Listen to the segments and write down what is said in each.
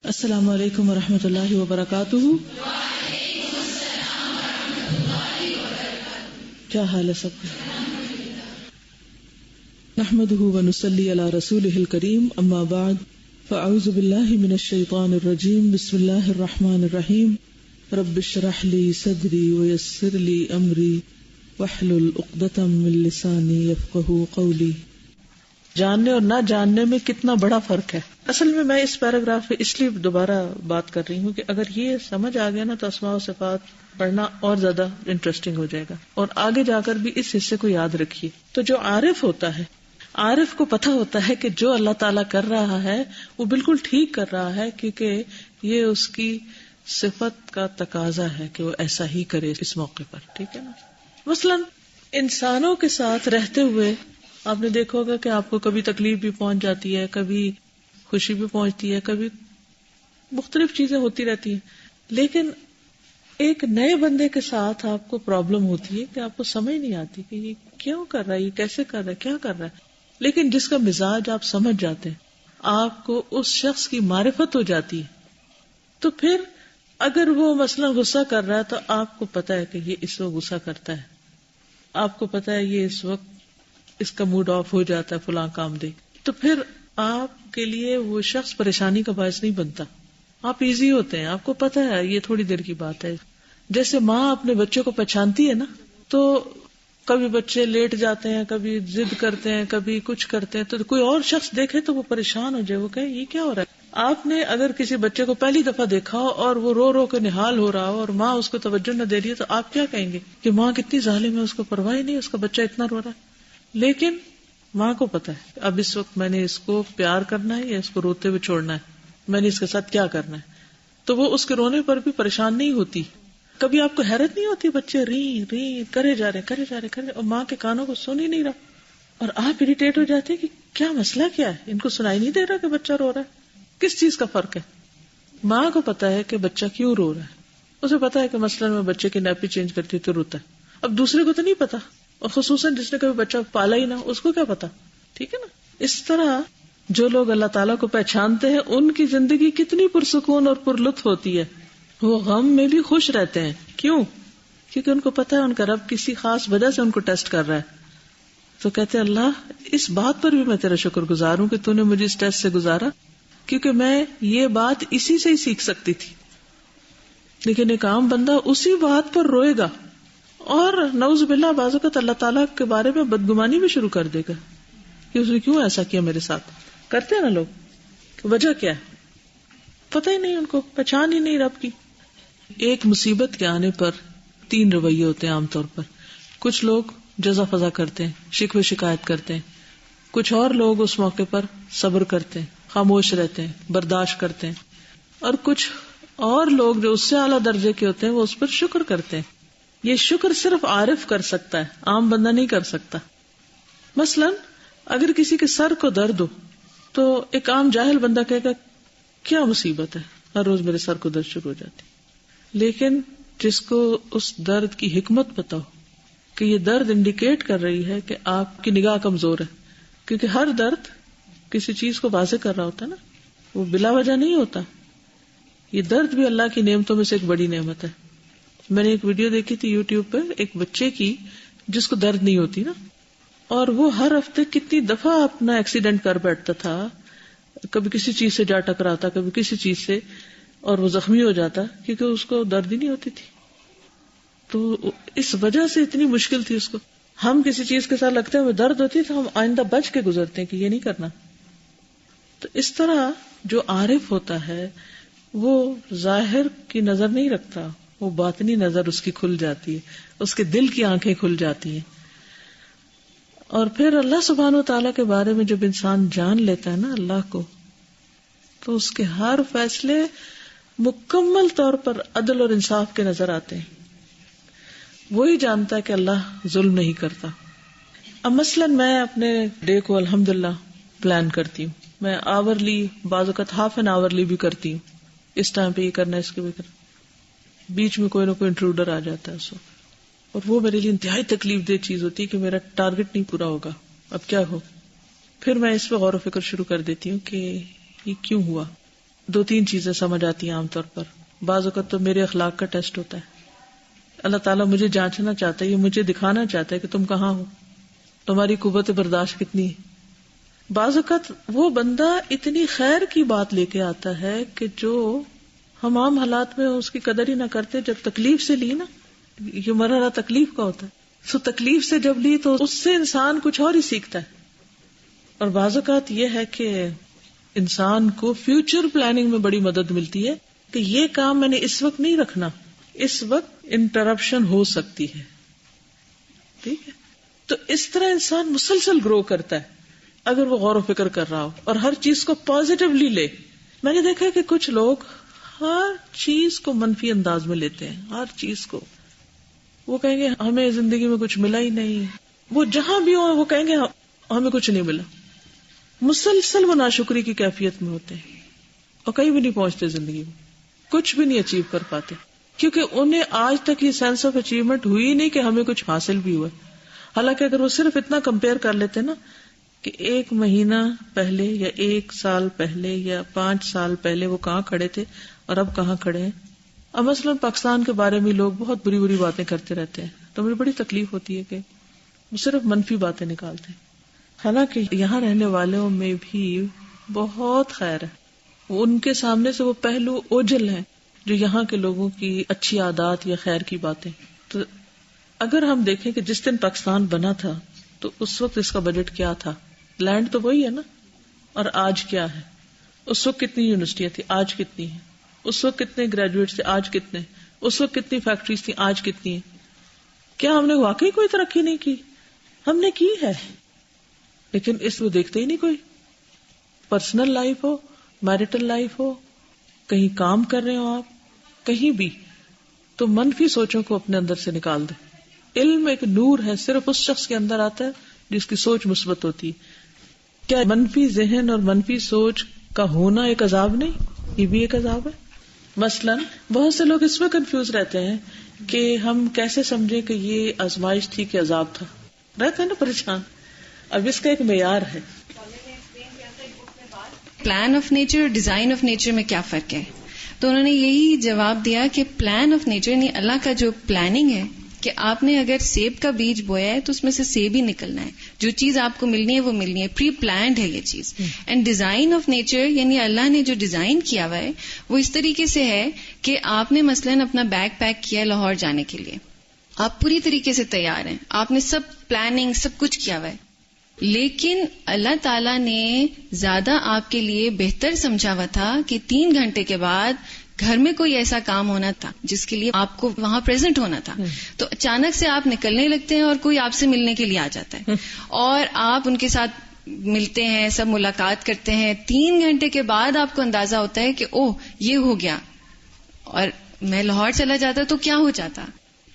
السلام علیکم ورحمۃ اللہ وبرکاتہ. کیا حال ہے سب کا؟ نحمده ونصلی علی رسولہ الکریم، اما بعد فاعوذ باللہ من الشیطان الرجیم، بسم اللہ الرحمن الرحیم. رب اشرح لی صدری ویسر لی امری واحلل عقدۃ من لسانی یفقہوا قولی. جاننے اور نہ جاننے میں کتنا بڑا فرق ہے. اصل میں اس پیراگراف پہ اس لیے دوبارہ بات کر رہی ہوں کہ اگر یہ سمجھ آ گیا نا تو اسماء و صفات پڑھنا اور زیادہ انٹرسٹنگ ہو جائے گا، اور آگے جا کر بھی اس حصے کو یاد رکھیے. تو جو عارف ہوتا ہے، عارف کو پتہ ہوتا ہے کہ جو اللہ تعالیٰ کر رہا ہے وہ بالکل ٹھیک کر رہا ہے، کیونکہ یہ اس کی صفت کا تقاضا ہے کہ وہ ایسا ہی کرے اس موقع پر. ٹھیک ہے نا؟ مثلاً انسانوں کے ساتھ رہتے ہوئے آپ نے دیکھا ہوگا کہ آپ کو کبھی تکلیف بھی پہنچ جاتی ہے، کبھی خوشی بھی پہنچتی ہے، کبھی مختلف چیزیں ہوتی رہتی ہیں. لیکن ایک نئے بندے کے ساتھ آپ کو پرابلم ہوتی ہے کہ آپ کو سمجھ نہیں آتی کہ یہ کیوں کر رہا ہے، یہ کیسے کر رہا ہے، کیا کر رہا ہے. لیکن جس کا مزاج آپ سمجھ جاتے ہیں، آپ کو اس شخص کی معرفت ہو جاتی ہے، تو پھر اگر وہ مثلا غصہ کر رہا ہے تو آپ کو پتا ہے کہ یہ اس وقت غصہ کرتا ہے، آپ کو پتا ہے یہ اس وقت اس کا موڈ آف ہو جاتا ہے فلاں کام دے، تو پھر آپ کے لیے وہ شخص پریشانی کا باعث نہیں بنتا. آپ ایزی ہوتے ہیں، آپ کو پتا ہے یہ تھوڑی دیر کی بات ہے. جیسے ماں اپنے بچوں کو پہچانتی ہے نا، تو کبھی بچے لیٹ جاتے ہیں، کبھی ضد کرتے ہیں، کبھی کچھ کرتے ہیں، تو کوئی اور شخص دیکھے تو وہ پریشان ہو جائے، وہ کہے یہ کیا ہو رہا ہے. آپ نے اگر کسی بچے کو پہلی دفعہ دیکھا ہو اور وہ رو رو کے نہال ہو رہا ہو اور ماں اس کو توجہ نہ دے رہی ہے، تو آپ کیا کہیں گے کہ ماں کتنی ظالم ہے، اس کو پرواہ نہیں، اس کا بچہ اتنا رو رہا ہے. لیکن ماں کو پتا ہے اب اس وقت میں نے اس کو پیار کرنا ہے یا اس کو روتے ہوئے چھوڑنا ہے، میں نے اس کے ساتھ کیا کرنا ہے. تو وہ اس کے رونے پر بھی پریشان نہیں ہوتی. کبھی آپ کو حیرت نہیں ہوتی بچے ری کرے جا رہے اور ماں کے کانوں کو سن ہی نہیں رہا، اور آپ اریٹیٹ ہو جاتے ہیں کہ کیا مسئلہ کیا ہے، ان کو سنائی نہیں دے رہا کہ بچہ رو رہا ہے. کس چیز کا فرق ہے؟ ماں کو پتا ہے کہ بچہ کیوں رو رہا ہے، اسے پتا ہے کہ مثلاً میں بچے کی نیپی چینج کرتی تو روتا ہے. اب دوسرے کو تو نہیں پتا، اور خصوصاً جس نے کبھی بچہ پالا ہی نہ، اس کو کیا پتا. ٹھیک ہے نا؟ اس طرح جو لوگ اللہ تعالیٰ کو پہچانتے ہیں ان کی زندگی کتنی پرسکون اور پر لطف ہوتی ہے. وہ غم میں بھی خوش رہتے ہیں. کیوں؟ کیونکہ ان کو پتا ہے ان کا رب کسی خاص وجہ سے ان کو ٹیسٹ کر رہا ہے. تو کہتے ہیں اللہ اس بات پر بھی میں تیرا شکر گزار ہوں کہ تو نے مجھے اس ٹیسٹ سے گزارا، کیونکہ میں یہ بات اسی سے ہی سیکھ سکتی تھی. لیکن ایک عام بندہ اسی بات پر روئے گا اور نعوذ باللہ بعض اوقات اللہ تعالیٰ کے بارے میں بدگمانی بھی شروع کر دے گا کہ اس نے کیوں ایسا کیا میرے ساتھ. کرتے ہیں نا لوگ، وجہ کیا ہے پتہ ہی نہیں، ان کو پہچان ہی نہیں رب کی. ایک مصیبت کے آنے پر 3 رویے ہوتے ہیں عام طور پر. کچھ لوگ جزا فضا کرتے ہیں، شکوے شکایت کرتے ہیں. کچھ اور لوگ اس موقع پر صبر کرتے ہیں، خاموش رہتے ہیں، برداشت کرتے ہیں. اور کچھ اور لوگ جو اس سے اعلیٰ درجے کے ہوتے ہیں وہ اس پر شکر کرتے ہیں. یہ شکر صرف عارف کر سکتا ہے، عام بندہ نہیں کر سکتا. مثلا اگر کسی کے سر کو درد ہو تو ایک عام جاہل بندہ کہے گا کیا مصیبت ہے، ہر روز میرے سر کو درد شروع ہو جاتی. لیکن جس کو اس درد کی حکمت پتا ہو کہ یہ درد انڈیکیٹ کر رہی ہے کہ آپ کی نگاہ کمزور ہے، کیونکہ ہر درد کسی چیز کو واضح کر رہا ہوتا ہے نا، وہ بلا وجہ نہیں ہوتا. یہ درد بھی اللہ کی نعمتوں میں سے ایک بڑی نعمت ہے. میں نے ایک ویڈیو دیکھی تھی یوٹیوب پہ ایک بچے کی جس کو درد نہیں ہوتی نا، اور وہ ہر ہفتے کتنی دفعہ اپنا ایکسیڈنٹ کر بیٹھتا تھا، کبھی کسی چیز سے جا ٹکراتا، کبھی کسی چیز سے، اور وہ زخمی ہو جاتا کیونکہ اس کو درد ہی نہیں ہوتی تھی. تو اس وجہ سے اتنی مشکل تھی اس کو. ہم کسی چیز کے ساتھ لگتے ہیں وہ درد ہوتی ہے تو ہم آئندہ بچ کے گزرتے ہیں کہ یہ نہیں کرنا. تو اس طرح جو عارف ہوتا ہے وہ ظاہر کی نظر نہیں رکھتا، وہ باطنی نظر اس کی کھل جاتی ہے، اس کے دل کی آنکھیں کھل جاتی ہیں. اور پھر اللہ سبحانہ و تعالیٰ کے بارے میں جب انسان جان لیتا ہے نا اللہ کو، تو اس کے ہر فیصلے مکمل طور پر عدل اور انصاف کے نظر آتے ہیں. وہی جانتا ہے کہ اللہ ظلم نہیں کرتا. اب مثلا میں اپنے ڈے کو الحمدللہ پلان کرتی ہوں، میں آورلی بعض اوقات ہاف این آورلی بھی کرتی ہوں، اس ٹائم پہ یہ کرنا ہے، اس کے بھی کرنا. بیچ میں کوئی نہ کوئی انٹروڈر آ جاتا ہے اس وقت، اور وہ میرے لیے انتہائی تکلیف دہ چیز ہوتی ہے کہ میرا ٹارگٹ نہیں پورا ہوگا، اب کیا ہو. پھر میں اس پہ غور و فکر شروع کر دیتی ہوں کہ یہ کیوں ہوا. دو تین چیزیں سمجھ آتی ہیں عام طور پر. بعض اوقات تو میرے اخلاق کا ٹیسٹ ہوتا ہے. اللہ تعالیٰ مجھے جانچنا چاہتا ہے, یہ مجھے دکھانا چاہتا ہے کہ تم کہاں ہو, تمہاری قوت برداشت کتنی ہے. بعض اوقات وہ بندہ اتنی خیر کی بات لے کے آتا ہے کہ جو ہم عام حالات میں اس کی قدر ہی نہ کرتے. جب تکلیف سے لی نا, یہ مرحلہ تکلیف کا ہوتا ہے, سو تکلیف سے جب لی تو اس سے انسان کچھ اور ہی سیکھتا ہے. اور بعض اوقات یہ ہے کہ انسان کو فیوچر پلاننگ میں بڑی مدد ملتی ہے کہ یہ کام میں نے اس وقت نہیں رکھنا, اس وقت انٹرپشن ہو سکتی ہے. ٹھیک ہے, تو اس طرح انسان مسلسل گرو کرتا ہے اگر وہ غور و فکر کر رہا ہو اور ہر چیز کو پازیٹیولی لے. میں نے دیکھا کہ کچھ لوگ ہر چیز کو منفی انداز میں لیتے ہیں, ہر چیز کو. وہ کہیں گے ہمیں زندگی میں کچھ ملا ہی نہیں, وہ جہاں بھی ہو وہ کہیں گے ہمیں کچھ نہیں ملا. مسلسل وہ ناشکری کی کیفیت میں ہوتے ہیں اور کہیں بھی نہیں پہنچتے زندگی میں, کچھ بھی نہیں اچیو کر پاتے, کیونکہ انہیں آج تک یہ سینس آف اچیومنٹ ہوئی نہیں کہ ہمیں کچھ حاصل بھی ہوا. حالانکہ اگر وہ صرف اتنا کمپیئر کر لیتے نا کہ 1 مہینہ پہلے یا 1 سال پہلے یا 5 سال پہلے وہ کہاں کھڑے تھے اور اب کہاں کھڑے ہیں. اب مثلا پاکستان کے بارے میں لوگ بہت بری بری باتیں کرتے رہتے ہیں, تو مجھے بڑی تکلیف ہوتی ہے کہ وہ صرف منفی باتیں نکالتے ہیں. حالانکہ یہاں رہنے والوں میں بھی بہت خیر ہے, ان کے سامنے سے وہ پہلو اوجھل ہیں جو یہاں کے لوگوں کی اچھی عادات یا خیر کی باتیں. تو اگر ہم دیکھیں کہ جس دن پاکستان بنا تھا تو اس وقت اس کا بجٹ کیا تھا, لینڈ تو وہی ہے نا, اور آج کیا ہے. اس وقت کتنی یونیورسٹیاں تھی, آج کتنی ہیں. اس وقت کتنے گریجویٹس تھے, آج کتنے. اس وقت کتنی فیکٹریز تھی, آج کتنی ہیں. کیا ہم نے واقعی کوئی ترقی نہیں کی؟ ہم نے کی ہے, لیکن اس کو دیکھتے ہی نہیں کوئی. پرسنل لائف ہو, میرٹل لائف ہو, کہیں کام کر رہے ہو آپ, کہیں بھی, تو منفی سوچوں کو اپنے اندر سے نکال دیں. علم ایک نور ہے, صرف اس شخص کے اندر آتا ہے جس کی سوچ مثبت ہوتی. کیا منفی ذہن اور منفی سوچ کا ہونا ایک عذاب نہیں؟ یہ بھی ایک عذاب ہے. مثلاً بہت سے لوگ اس میں کنفیوز رہتے ہیں کہ ہم کیسے سمجھیں کہ یہ آزمائش تھی کہ عذاب تھا, رہتے ہیں نا پریشان. اب اس کا ایک معیار ہے. پلان آف نیچر اور ڈیزائن آف نیچر میں کیا فرق ہے؟ تو انہوں نے یہی جواب دیا کہ پلان آف نیچر یعنی اللہ کا جو پلاننگ ہے کہ آپ نے اگر سیب کا بیج بویا ہے تو اس میں سے سیب ہی نکلنا ہے, جو چیز آپ کو ملنی ہے وہ ملنی ہے, پری پلانڈ ہے یہ چیز. اینڈ ڈیزائن آف نیچر یعنی اللہ نے جو ڈیزائن کیا ہوا ہے وہ اس طریقے سے ہے کہ آپ نے مثلاً اپنا بیگ پیک کیا لاہور جانے کے لیے, آپ پوری طریقے سے تیار ہیں, آپ نے سب پلاننگ سب کچھ کیا ہوا ہے, لیکن اللہ تعالیٰ نے زیادہ آپ کے لیے بہتر سمجھا ہوا تھا کہ 3 گھنٹے کے بعد گھر میں کوئی ایسا کام ہونا تھا جس کے لیے آپ کو وہاں پریزنٹ ہونا تھا. تو اچانک سے آپ نکلنے لگتے ہیں اور کوئی آپ سے ملنے کے لیے آ جاتا ہے اور آپ ان کے ساتھ ملتے ہیں, سب ملاقات کرتے ہیں. 3 گھنٹے کے بعد آپ کو اندازہ ہوتا ہے کہ اوہ یہ ہو گیا, اور میں لاہور چلا جاتا تو کیا ہو جاتا.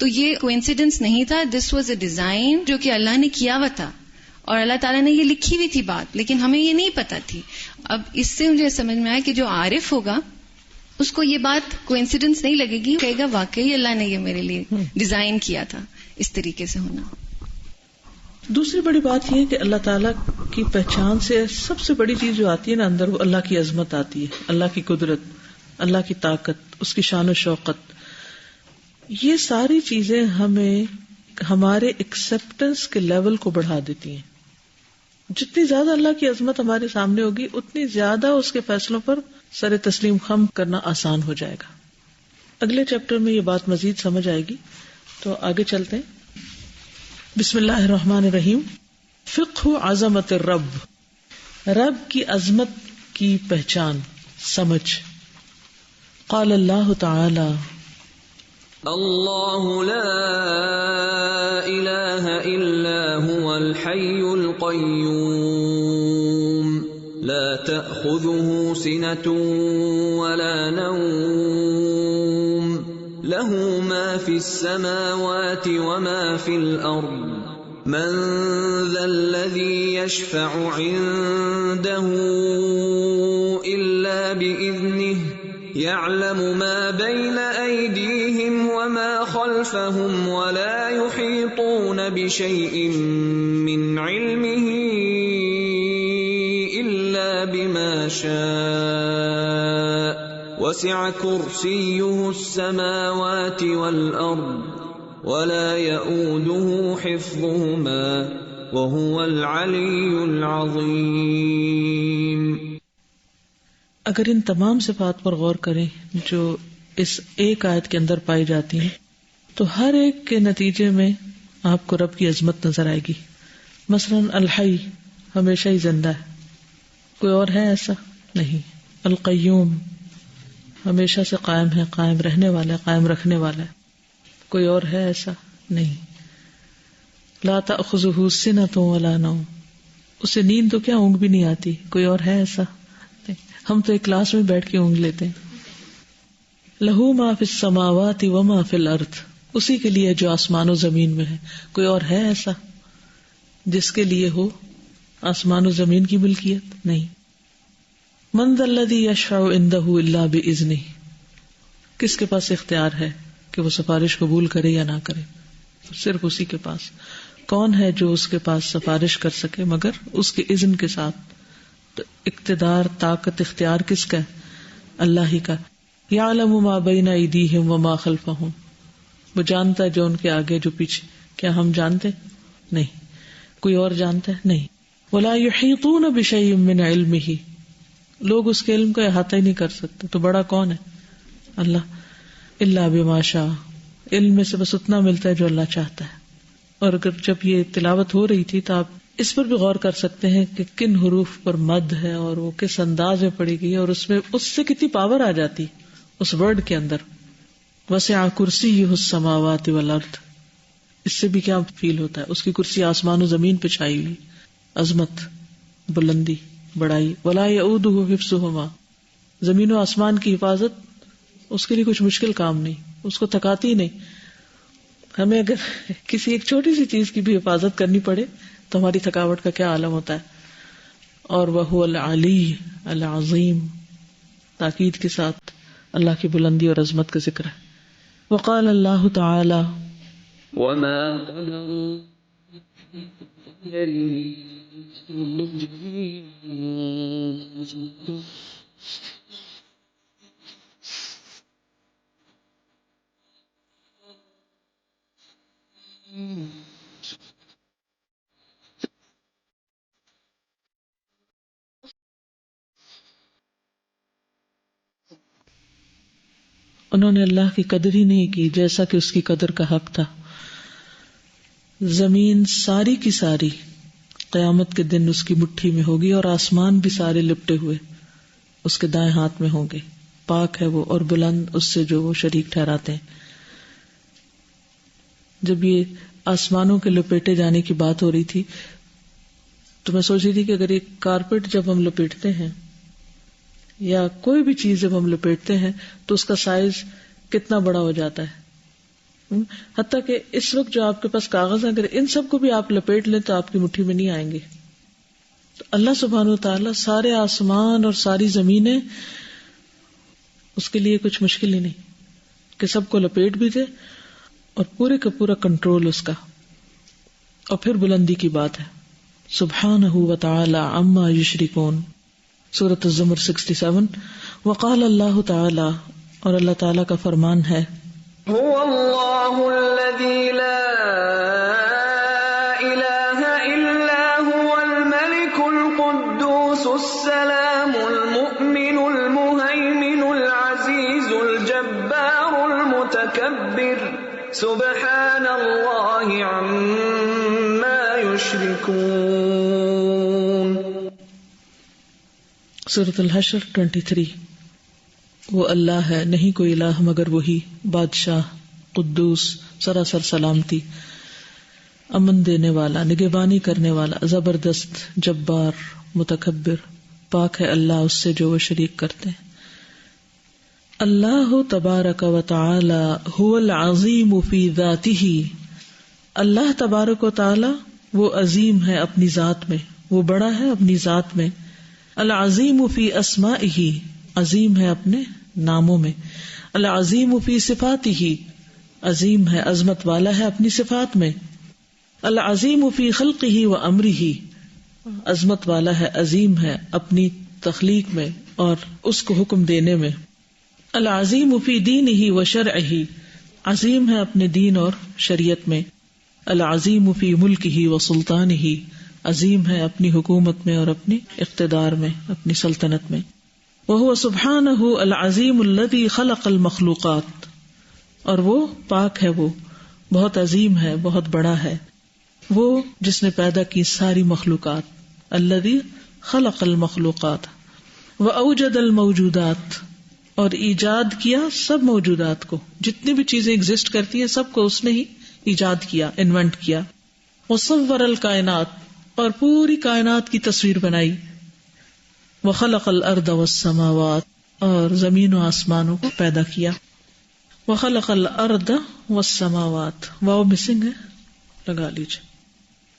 تو یہ کوئنسیڈنس نہیں تھا, دس واز اے ڈیزائن جو کہ اللہ نے کیا ہوا تھا, اور اللہ تعالیٰ نے یہ لکھی ہوئی تھی بات, لیکن ہمیں یہ نہیں پتا تھی. اب اس سے مجھے سمجھ میں آیا کہ جو عارف ہوگا اس کو یہ بات کوئنسیڈنس نہیں لگے گی, کہے گا واقعی اللہ نے یہ میرے لیے ڈیزائن کیا تھا اس طریقے سے ہونا. دوسری بڑی بات یہ ہے کہ اللہ تعالیٰ کی پہچان سے سب سے بڑی چیز جو آتی ہے نا اندر, وہ اللہ کی عظمت آتی ہے, اللہ کی قدرت, اللہ کی طاقت, اس کی شان و شوقت. یہ ساری چیزیں ہمیں ہمارے ایکسپٹنس کے لیول کو بڑھا دیتی ہیں. جتنی زیادہ اللہ کی عظمت ہمارے سامنے ہوگی اتنی زیادہ اس کے فیصلوں پر سر تسلیم خم کرنا آسان ہو جائے گا. اگلے چیپٹر میں یہ بات مزید سمجھ آئے گی, تو آگے چلتے ہیں. بسم اللہ الرحمن الرحیم. فقہ عظمت الرب, رب کی عظمت کی پہچان سمجھ. قال اللہ تعالی اللہ لا الہ الا هو الحی القیوم لا تأخذه سنة ولا نوم له ما في السماوات وما في الأرض من ذا الذي يشفع عنده إلا بإذنه يعلم ما بين أيديهم وما خلفهم ولا يحيطون بشيء من علمه إلا بما شاء وسع كرسيه السماوات والأرض ولا يؤوده حفظهما وهو العلي العظيم. اگر ان تمام صفات پر غور کریں جو اس ایک آیت کے اندر پائی جاتی ہیں تو ہر ایک کے نتیجے میں آپ کو رب کی عظمت نظر آئے گی. مثلا الحی، ہمیشہ ہی زندہ ہے، کوئی اور ہے ایسا؟ نہیں. القیوم، ہمیشہ سے قائم ہے، قائم رہنے والا ہے، قائم رکھنے والا ہے، کوئی اور ہے ایسا؟ نہیں. لا تأخذہ سنۃ ولا نوم، اسے نیند تو کیا اونگ بھی نہیں آتی، کوئی اور ہے ایسا؟ نہیں. ہم تو ایک کلاس میں بیٹھ کے اونگ لیتے ہیں. لہ ما فی السماوات وما فی الارض، اسی کے لیے جو آسمان و زمین میں ہے. کوئی اور ہے ایسا جس کے لیے ہو آسمان و زمین کی ملکیت؟ نہیں. من ذا الذی یشفع عندہ الا باذنہ، کس کے پاس اختیار ہے کہ وہ سفارش قبول کرے یا نہ کرے؟ صرف اسی کے پاس. کون ہے جو اس کے پاس سفارش کر سکے مگر اس کے اذن کے ساتھ؟ تو اقتدار، طاقت، اختیار کس کا ہے؟ اللہ ہی کا. یعلم ما بین ایدیہم وما خلفہم، وہ جانتا ہے جو ان کے آگے جو پیچھے. کیا ہم جانتے؟ نہیں. کوئی اور جانتا ہے؟ نہیں. ولا یحیطون بشیء من علمہ، لوگ اس کے علم کو احاطہ ہی نہیں کر سکتے. تو بڑا کون ہے؟ اللہ. الا بما شاء، علم میں سے بس اتنا ملتا ہے جو اللہ چاہتا ہے. اور اگر جب یہ تلاوت ہو رہی تھی تو آپ اس پر بھی غور کر سکتے ہیں کہ کن حروف پر مد ہے اور وہ کس انداز میں پڑی گئی اور اس سے کتنی پاور آ جاتی اس ورڈ کے اندر. وسع کرسیہ السماوات والارض، اس سے بھی کیا فیل ہوتا ہے؟ اس کی کرسی آسمان و زمین پہ چھائی ہوئی، عظمت، بلندی، بڑائی. ولا یؤودہ حفظہما، زمین و آسمان کی حفاظت اس کے لیے کچھ مشکل کام نہیں، اس کو تھکاتی نہیں. ہمیں اگر کسی ایک چھوٹی سی چیز کی بھی حفاظت کرنی پڑے تو ہماری تھکاوٹ کا کیا عالم ہوتا ہے. اور وہو العلی العظیم، تاکید کے ساتھ اللہ کی بلندی اور عظمت کا ذکر ہے. وقال اللہ تعالی وما انہوں نے اللہ کی قدر ہی نہیں کی جیسا کہ اس کی قدر کا حق تھا. زمین ساری کی ساری قیامت کے دن اس کی مٹھی میں ہوگی اور آسمان بھی سارے لپٹے ہوئے اس کے دائیں ہاتھ میں ہوں گے. پاک ہے وہ اور بلند اس سے جو وہ شریک ٹھہراتے ہیں. جب یہ آسمانوں کے لپیٹے جانے کی بات ہو رہی تھی تو میں سوچ رہی تھی کہ اگر ایک کارپیٹ جب ہم لپیٹتے ہیں یا کوئی بھی چیز جب ہم لپیٹتے ہیں تو اس کا سائز کتنا بڑا ہو جاتا ہے. حتیٰ کہ اس وقت جو آپ کے پاس کاغذ ہیں اگر ان سب کو بھی آپ لپیٹ لیں تو آپ کی مٹھی میں نہیں آئیں گے. تو اللہ سبحانہ وتعالی سارے آسمان اور ساری زمینیں، اس کے لیے کچھ مشکل ہی نہیں کہ سب کو لپیٹ بھی دے اور پورے کا پورا کنٹرول اس کا. اور پھر بلندی کی بات ہے، سبحانہ وتعالی عما یشرکون، سورۃ الزمر 67. وقال اللہ تعالی، اور اللہ تعالی کا فرمان ہے، هو اللہ الذی لا الہ الا هو الملک القدوس السلام المؤمن المہیمن العزیز الجبار المتکبر سبحان اللہ عما یشرکون. سورۃ الحشر 23. وہ اللہ ہے، نہیں کوئی الہ مگر وہی، بادشاہ، قدوس، سراسر سلامتی، امن دینے والا، نگہبانی کرنے والا، زبردست، جبار، متکبر. پاک ہے اللہ اس سے جو وہ شریک کرتے ہیں. اللہ تبارک و تعالی هو العظیم فی ذاتہ، اللہ تبارک و تعالی وہ عظیم ہے اپنی ذات میں، وہ بڑا ہے اپنی ذات میں. العظیم فی اسمائہ، عظیم ہے اپنے ناموں میں. العظیم فی صفاتہ، عظیم ہے، عظمت والا ہے اپنی صفات میں. العظیم فی خلقہ و امرہ، عظمت والا ہے، عظیم ہے اپنی تخلیق میں اور اس کو حکم دینے میں. العظیم فی دینہ و شرعہ، عظیم ہے اپنے دین اور شریعت میں. العظیم فی ملکہ و سلطانہ، عظیم ہے اپنی حکومت میں اور اپنے اقتدار میں، اپنی سلطنت میں. وہو سبحانہ العظیم الذی خلق المخلوقات، اور وہ پاک ہے، وہ بہت عظیم ہے، بہت بڑا ہے، وہ جس نے پیدا کی ساری مخلوقات. الذی خلق المخلوقات واوجد الموجودات، اور ایجاد کیا سب موجودات کو، جتنی بھی چیزیں ایگزسٹ کرتی ہیں سب کو اس نے ہی ایجاد کیا، انوینٹ کیا. وصور الکائنات، اور پوری کائنات کی تصویر بنائی. وخلق الارض والسماوات، اور زمین و آسمانوں کو پیدا کیا. وخلق الارض والسماوات، واو مسنگ ہے، لگا لیجیے.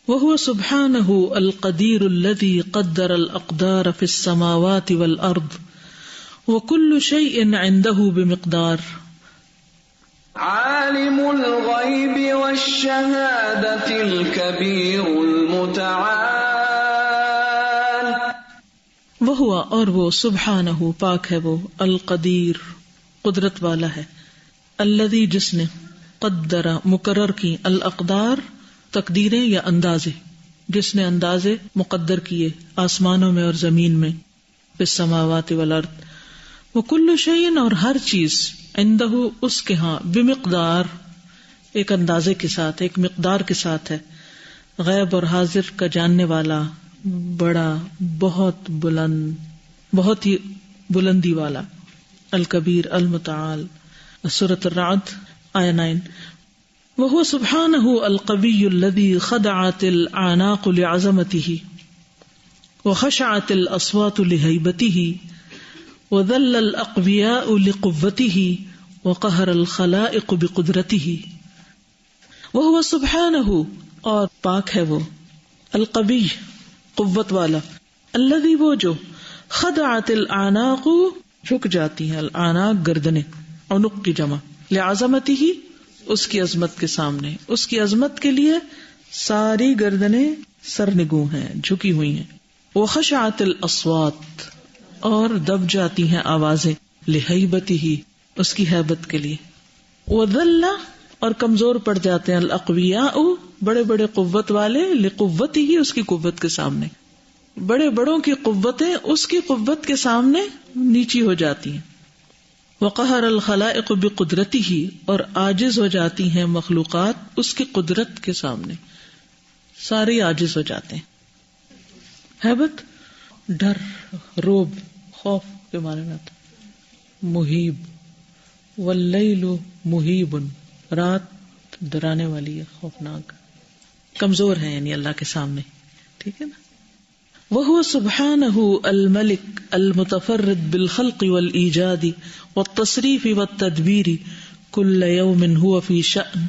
وهو سبحانہ القدیر الذی قدر الاقدار فی السماوات والارض وکل شیء عنده بمقدار. عالم الغیب والشہادة الکبیر المتعال. وہو، اور وہ، سبحانہ پاک ہے وہ، القدیر قدرت والا ہے، الذی جس نے، قدر مقرر کی، الاقدار تقدیریں یا اندازے، جس نے اندازے مقدر کیے آسمانوں میں اور زمین میں. فی السماوات والارض، وکل شیء، اور ہر چیز، عندہ اس کے ہاں، بمقدار ایک اندازے کے ساتھ، ایک مقدار کے ساتھ ہے. غیب اور حاضر کا جاننے والا، بڑا، بہت بلند، بہت ہی بلندی والا. الکبیر المتعال، سورۃ الرعد آیہ 9. وهو سبحانہ القوی الذی خضعت الاعناق لعظمتہ وخشعت الاصوات لہیبتہ وذل الاقویاء لقوتہ وقہر الخلائق بقدرتہ. وہو سبحانہ، اور پاک ہے وہ، القوی قوت والا، الذی وہ جو، خضعت الاعناق جھک جاتی ہیں، الاعناق گردنیں، عنق کی جمع، لعظمتہ اس کی عظمت کے سامنے، اس کی عظمت کے لیے ساری گردنیں سرنگوں ہیں، جھکی ہوئی ہیں. وخشعت الاصوات، اور دب جاتی ہیں آوازیں، لہیبتہ اس کی ہیبت کے لیے. وذل، اور کمزور پڑ جاتے ہیں، الاقویاء بڑے بڑے قوت والے، لقوتہ اس کی قوت کے سامنے، بڑے بڑوں کی قوتیں اس کی قوت کے سامنے نیچی ہو جاتی ہیں. وقہر الخلائق بقدرتہ، اور عاجز ہو جاتی ہیں مخلوقات اس کی قدرت کے سامنے، سارے عاجز ہو جاتے ہیں. ہیبت ڈر، روب، خوف کے معنی میں آتا. مہیب، واللیل مہیب، رات ڈرانے والی ہے، خوفناک، کمزور ہے یعنی اللہ کے سامنے. ٹھیک ہے نا. وهو سبحانہ الملک المتفرد بالخلق والایجاد والتصریف والتدبیر کل یوم هو فی شأن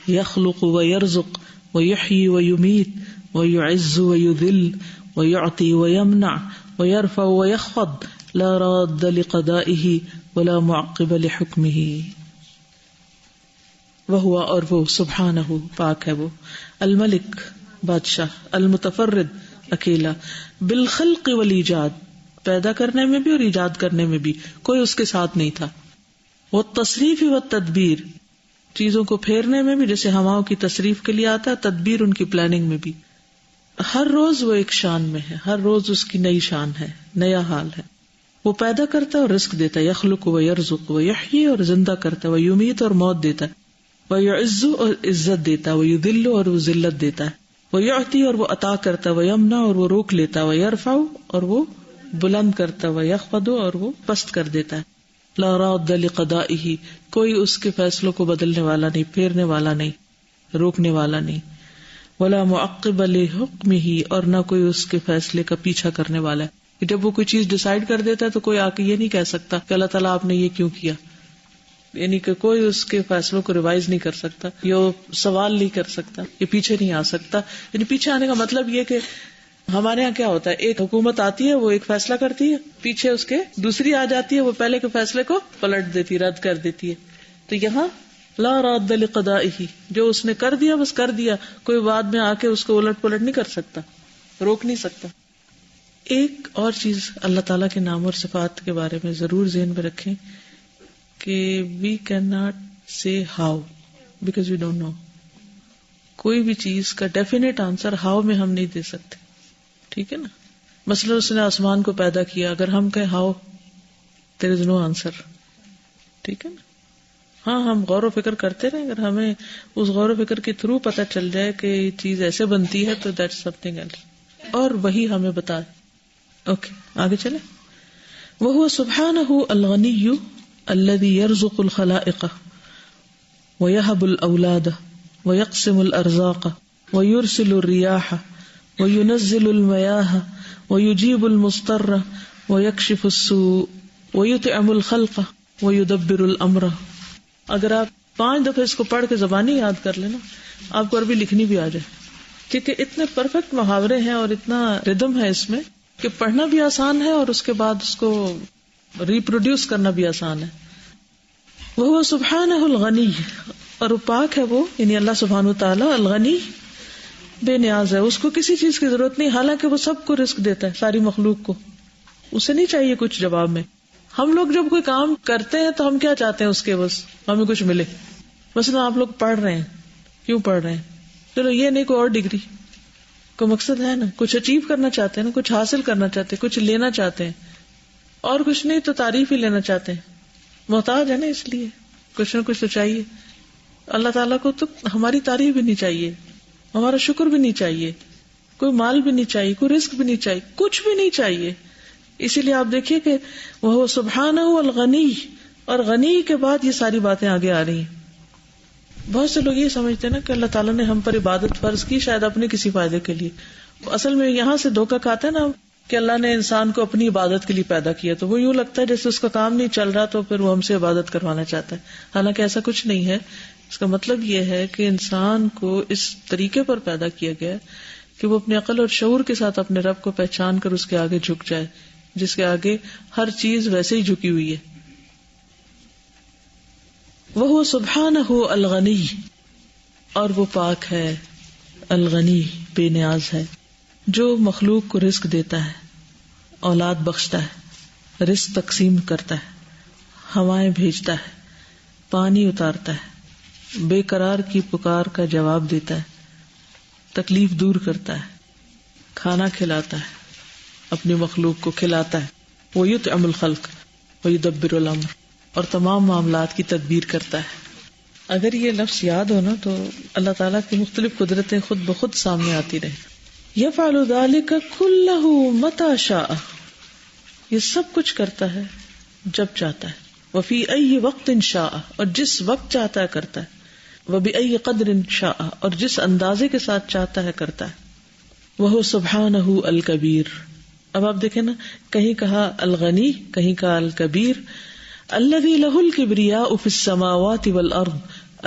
یخلق ویرزق ویحیی ویمیت ویعز ویذل ویعطی ویمنع ویرفع ویخفض لا راد لقضائہ ولا معقب لحکمہ. وہو، اور وہ، سبحانہ پاک ہے وہ، الملک بادشاہ، المتفرد اکیلا، بالخلق والایجاد پیدا کرنے میں بھی اور ایجاد کرنے میں بھی کوئی اس کے ساتھ نہیں تھا. والتصریف والتدبیر چیزوں کو پھیرنے میں بھی، جیسے ہواؤں کی تصریف کے لیے آتا ہے، تدبیر ان کی پلاننگ میں بھی. ہر روز وہ ایک شان میں ہے، ہر روز اس کی نئی شان ہے، نیا حال ہے. وہ پیدا کرتا ہے اور رزق دیتا ہے، یخلق و یرزق و یحیی، اور زندہ کرتا ہے، و یمیت اور موت دیتا ہے، و یعز اور عزت دیتا ہے، و یذل اور وہ ذلت دیتا ہے، وہ یعطی اور وہ عطا کرتا ہے، وہ یمنع اور وہ روک لیتا ہے، وہ یرفع اور وہ بلند کرتا ہے، وہ یخفض اور وہ پست کر دیتا ہے. لا راد لقضائہ کوئی اس کے فیصلوں کو بدلنے والا نہیں، پھیرنے والا نہیں، روکنے والا نہیں. ولا معقب لحکمہ اور نہ کوئی اس کے فیصلے کا پیچھا کرنے والا ہے. جب وہ کوئی چیز ڈیسائیڈ کر دیتا ہے تو کوئی آ کے یہ نہیں کہہ سکتا کہ اللہ تعالیٰ آپ نے یہ کیوں کیا، یعنی کہ کوئی اس کے فیصلوں کو ریوائز نہیں کر سکتا، یہ سوال نہیں کر سکتا، یہ پیچھے نہیں آ سکتا. یعنی پیچھے آنے کا مطلب یہ کہ ہمارے یہاں کیا ہوتا ہے، ایک حکومت آتی ہے، وہ ایک فیصلہ کرتی ہے، پیچھے اس کے دوسری آ جاتی ہے، وہ پہلے کے فیصلے کو پلٹ دیتی، رد کر دیتی ہے. تو یہاں لا راد لقضائہ جو اس نے کر دیا بس کر دیا، کوئی بعد میں آ کے اس کو الٹ پلٹ نہیں کر سکتا، روک نہیں سکتا. ایک اور چیز اللہ تعالیٰ کے نام اور صفات کے بارے میں ضرور ذہن میں رکھیں کہ we can not say how because we don't know. کوئی بھی چیز کا ڈیفینیٹ آنسر ہاؤ میں ہم نہیں دے سکتے. ٹھیک ہے نا. مثلا اس نے آسمان کو پیدا کیا, اگر ہم کہیں how, there is know answer. ٹھیک ہے نا. ہاں ہم غور و فکر کرتے رہیں, اگر ہمیں اس غور و فکر کے تھرو پتہ چل جائے کہ یہ چیز ایسے بنتی ہے تو دیٹس سم تھنگ ایلس, اور وہی ہمیں بتا. اوکے آگے چلیں. وَهُوَ سُبْحَانَهُ الْغَنِيُّ الَّذِي يَرْزُقُ الْخَلَائِقَ وَيَهَبُ الْأَوْلَادَ وَيَقْسِمُ الْأَرْزَاقَ وَيُرْسِلُ الرِّيَاحَ وَيُنَزِّلُ الْمَيَاهَ وَيُجِيبُ الْمُضْطَرَّ وَيَكْشِفُ السُّوءَ وَيُطْعِمُ الْخَلْقَ وَيُدَبِّرُ الْأَمْرَ. اگر آپ 5 دفعہ اس کو پڑھ کے زبانی یاد کر لینا, آپ کو عربی لکھنی بھی آ جائے, کیونکہ اتنے پرفیکٹ محاورے ہیں اور اتنا ردم ہے اس میں کہ پڑھنا بھی آسان ہے اور اس کے بعد اس کو ریپروڈیوس کرنا بھی آسان ہے. وہ سبحانہ الغنی, اور پاک ہے وہ, یعنی اللہ سبحانہ تعالی الغنی, بے نیاز ہے, اس کو کسی چیز کی ضرورت نہیں, حالانکہ وہ سب کو رزق دیتا ہے, ساری مخلوق کو. اسے نہیں چاہیے کچھ جواب میں. ہم لوگ جب کوئی کام کرتے ہیں تو ہم کیا چاہتے ہیں اس کے, بس ہمیں کچھ ملے. مثلا آپ لوگ پڑھ رہے ہیں, کیوں پڑھ رہے ہیں؟ چلو یہ نہیں, کوئی اور ڈگری, کوئی مقصد ہے نا, کچھ اچیو کرنا چاہتے ہیں نا, کچھ حاصل کرنا چاہتے ہیں, کچھ لینا چاہتے ہیں, اور کچھ نہیں تو تعریف ہی لینا چاہتے ہیں. محتاج ہے نا, اس لیے کچھ نہ کچھ تو چاہیے. اللہ تعالیٰ کو تو ہماری تعریف بھی نہیں چاہیے, ہمارا شکر بھی نہیں چاہیے, کوئی مال بھی نہیں چاہیے, کوئی رزق بھی نہیں چاہیے, کچھ بھی نہیں چاہیے. اسی لیے آپ دیکھیے کہ وہ سبحانہ الغنی, اور غنی کے بعد یہ ساری باتیں آگے آ رہی ہیں. بہت سے لوگ یہ سمجھتے ہیں نا کہ اللہ تعالیٰ نے ہم پر عبادت فرض کی شاید اپنے کسی فائدے کے لیے. اصل میں یہاں سے دھوکا کھاتے ہیں نا کہ اللہ نے انسان کو اپنی عبادت کے لیے پیدا کیا, تو وہ یوں لگتا ہے جیسے اس کا کام نہیں چل رہا تو پھر وہ ہم سے عبادت کروانا چاہتا ہے. حالانکہ ایسا کچھ نہیں ہے. اس کا مطلب یہ ہے کہ انسان کو اس طریقے پر پیدا کیا گیا کہ وہ اپنے عقل اور شعور کے ساتھ اپنے رب کو پہچان کر اس کے آگے جھک جائے, جس کے آگے ہر چیز ویسے ہی جھکی ہوئی ہے. وہ سبحانہ الغنی, اور وہ پاک ہے, الغنی بے نیاز ہے, جو مخلوق کو رزق دیتا ہے, اولاد بخشتا ہے, رزق تقسیم کرتا ہے, ہوائیں بھیجتا ہے, پانی اتارتا ہے, بے قرار کی پکار کا جواب دیتا ہے, تکلیف دور کرتا ہے, کھانا کھلاتا ہے, اپنی مخلوق کو کھلاتا ہے, وَيُطْعِمُ الْخَلْقَ وَيُدَبِّرُ الْأَمْرَ, اور تمام معاملات کی تدبیر کرتا ہے. اگر یہ لفظ یاد ہو نا تو اللہ تعالیٰ کی مختلف قدرتیں خود بخود سامنے آتی رہے. يَفْعَلُ ذَلِكَ كُلَّهُ مَتَى شَاءَ, یہ سب کچھ کرتا ہے جب چاہتا ہے. وَفِي أَيِّ وَقْتٍ شَاءَ, اور جس وقت چاہتا ہے کرتا ہے. وَبِأَيِّ قَدْرٍ شَاءَ, اور جس اندازے کے ساتھ چاہتا ہے کرتا ہے. وَهُوَ سُبْحَانَهُ الْكَبِيرُ. اب آپ دیکھیں نا, کہیں کہا الغنی, کہیں کہا الکبیر. الذی لہ الکبریاء فی السماوات والارض,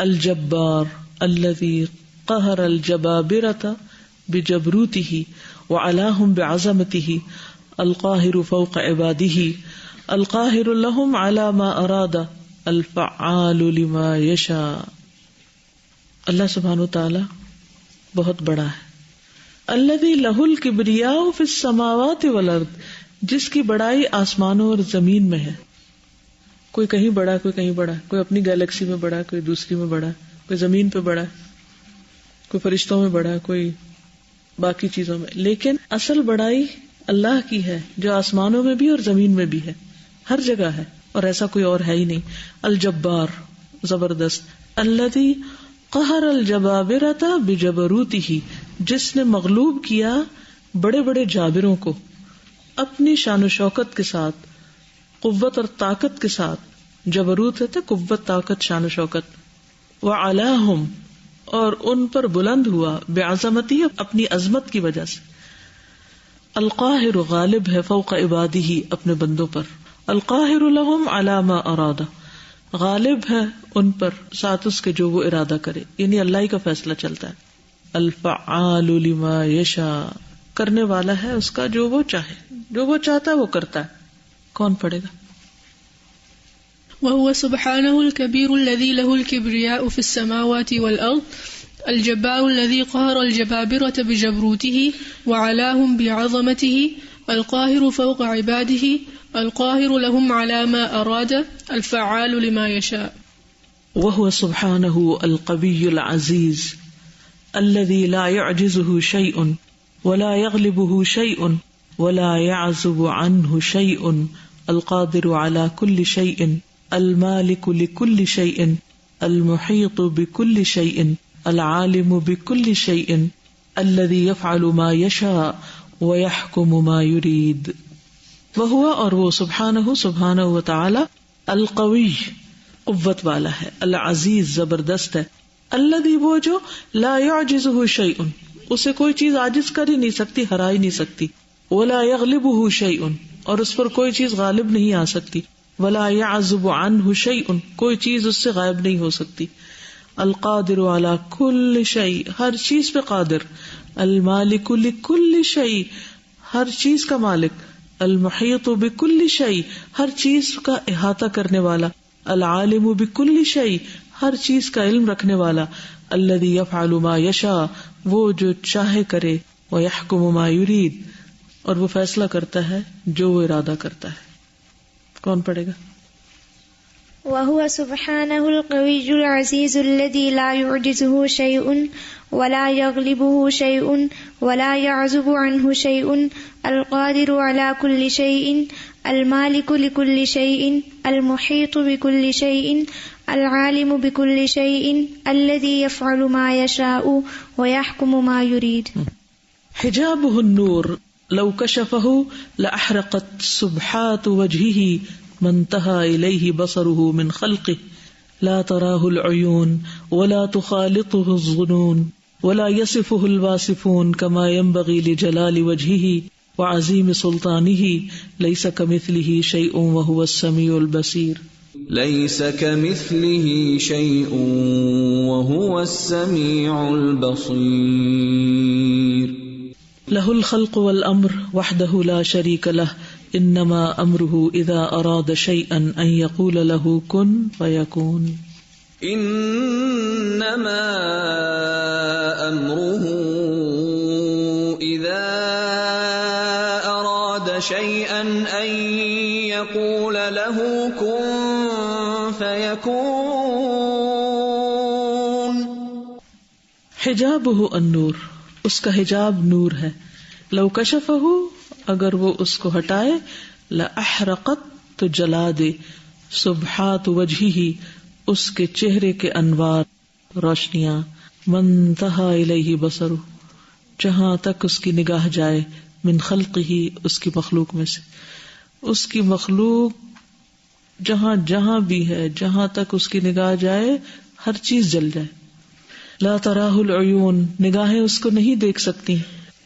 الجبار الذی قہر الجبابرۃ بجبروتہ وعلاہم بعظمتہ, القاہر فوق عبادہ, القاہر لہم علی ما اراد, الفعال لما یشاء. اللہ سبحانہ وتعالی بہت بڑا ہے. الذی لہ الکبریاء فی السماوات والارض, جس کی بڑائی آسمانوں اور زمین میں ہے. کوئی کہیں بڑا, کوئی کہیں بڑا, کوئی اپنی گیلیکسی میں بڑا, کوئی دوسری میں بڑا, کوئی زمین پہ بڑا, کوئی فرشتوں میں بڑا, کوئی باقی چیزوں میں. لیکن اصل بڑائی اللہ کی ہے, جو آسمانوں میں بھی اور زمین میں بھی ہے, ہر جگہ ہے, اور ایسا کوئی اور ہے ہی نہیں. الجبار, زبردست. الذی قہر الجبابرۃ بجبروتہ, جس نے مغلوب کیا بڑے بڑے جابروں کو اپنی شان و شوکت کے ساتھ, قوت اور طاقت کے ساتھ. جبروت ہے قوت, طاقت, شان و شوکت. وعلاہم, اور ان پر بلند ہوا, بعظمتہ, اپنی عظمت کی وجہ سے. القاہر, غالب ہے, فوق عبادہ, اپنے بندوں پر. القاہر لہم علی ما اراد, غالب ہے ان پر ساتھ اس کے جو وہ ارادہ کرے, یعنی اللہ ہی کا فیصلہ چلتا ہے. الفعال لما یشاء, کرنے والا ہے اس کا جو وہ چاہے, جو وہ چاہتا ہے وہ کرتا ہے. کون پڑھے گا؟ وهو سبحانه الكبير الذي له الكبرياء في السماوات والأرض, الجبار الذي قهر الجبابرة بجبروته وعلاهم بعظمته, القاهر فوق عباده, القاهر لهم على ما أراد الفعال لما يشاء. وهو سبحانه القوي العزيز الذي لا يعجزه شيء ولا يغلبه شيء ولا يعزب عنه شيء القادر على كل شيء المالك لكل شيء المحيط بكل شيء العالم بكل شيء الذي يفعل ما يشاء ويحكم ما يريد. وهو اور وہ سبحانہ و تعالی القوی قوت والا ہے، العزیز زبردست ہے، الذی وہ جو لا يعجزه شیء اسے کوئی چیز عاجز کر ہی نہیں سکتی، ہرا ہی نہیں سکتی، ولا يغلبه شیء اور اس پر کوئی چیز غالب نہیں آ سکتی، ولا يعزب عنه شیء کوئی چیز اس سے غائب نہیں ہو سکتی، القادر علی کل شیء ہر چیز پہ قادر، المالک لکل شیء ہر چیز کا مالک، المحیط بکل شیء ہر چیز کا احاطہ کرنے والا، العالم بکل شیء ہر چیز کا علم رکھنے والا، الذی یفعل ما یشاء وہ جو چاہے کرے، ویحکم ما یرید اور وہ فیصلہ کرتا ہے جو وہ ارادہ کرتا ہے. کون پڑھے گا؟ وهو سبحانه القوي العزيز الذي لا يعجزه شيء ولا يغلبه شيء ولا يعزب عنه شيء القادر على كل شيء المالك لكل شيء المحيط بكل شيء العالم بكل شيء الذي يفعل ما يشاء ويحكم ما يريد. حجابه النور لو كشفه لأحرقت سبحات وجهه ما انتهى إليه بصره من خلقه لا تراه العيون ولا تخالطه الظنون ولا يصفه الواصفون كما ينبغي لجلال وجهه وعظيم سلطانه ليس كمثله شيء وهو السميع البصير. ليس كمثله شيء وهو السميع البصير. له الخلق والأمر وحده لا شريك له انما امره اذا اراد شيئا ان يقول له كن فيكون. انما امره اذا اراد شيئا ان يقول له كن فيكون. حجابه النور اس کا حجاب نور ہے، لو کشفہ اگر وہ اس کو ہٹائے، لأحرقت تو جلا دے، سبحات وجہہ اس کے چہرے کے انوار روشنیاں، منتہا الیہ بصرہ جہاں تک اس کی نگاہ جائے، من خلقہ اس کی مخلوق میں سے، اس کی مخلوق جہاں جہاں بھی ہے، جہاں تک اس کی نگاہ جائے ہر چیز جل جائے. لا تراہ العیون نگاہیں اس کو نہیں دیکھ سکتی.